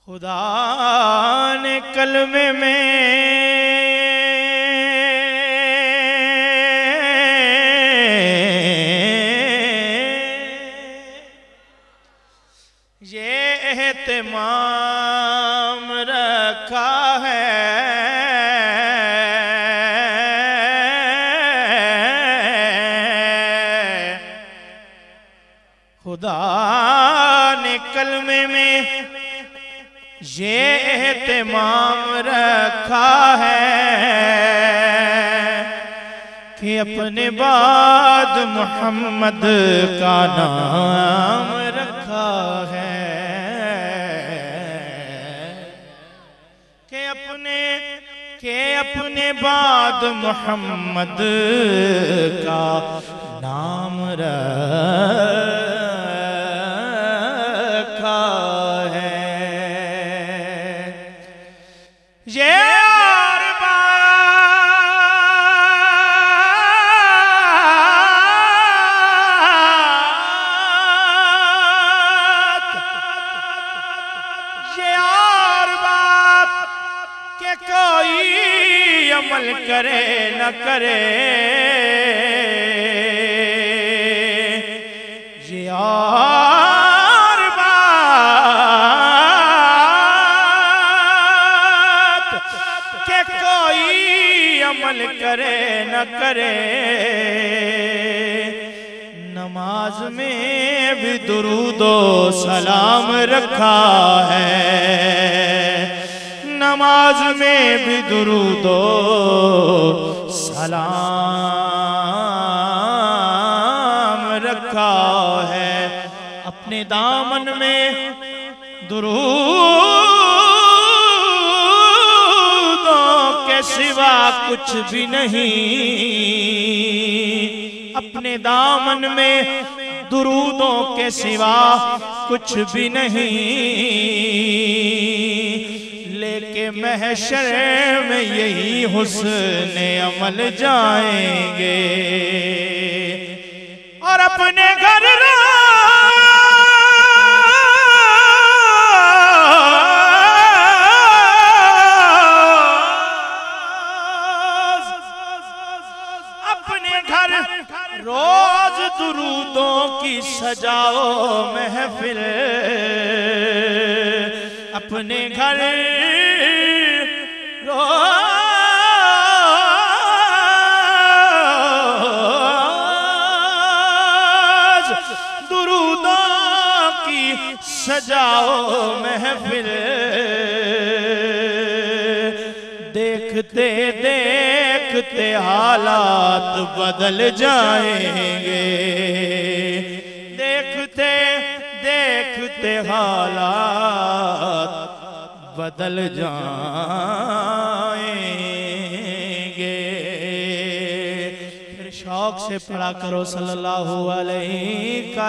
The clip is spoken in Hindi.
खुदा ने कलमे में ये एहतिमाम रखा है, खुदा ने कलमे में ये एहतिमाम रखा है कि अपने बाद मोहम्मद का नाम रखा है, कि अपने बाद मोहम्मद का नाम रखा है। ये और बात, ये और बात के कोई अमल करे न करे, ये और बात के कोई अमल करे न करे। नमाज में भी दुरूदो सलाम रखा है, नमाज में भी दुरूदो सलाम रखा है। अपने दामन में दुरूदों के सिवा कुछ भी नहीं, अपने दामन में दुरूदों के सिवा कुछ भी नहीं, लेके महशर में यही हुस्न अमल जाएंगे और अपने घर रोज दुरूदों की सजाओ महफिल, अपने घर रोज दुरूदों की सजाओ महफिल। देखते देखते हालात बदल जाएंगे, देखते देखते हालात बदल जाएंगे। फिर शौक से पढ़ा करो सल्लल्लाहु अलैहि का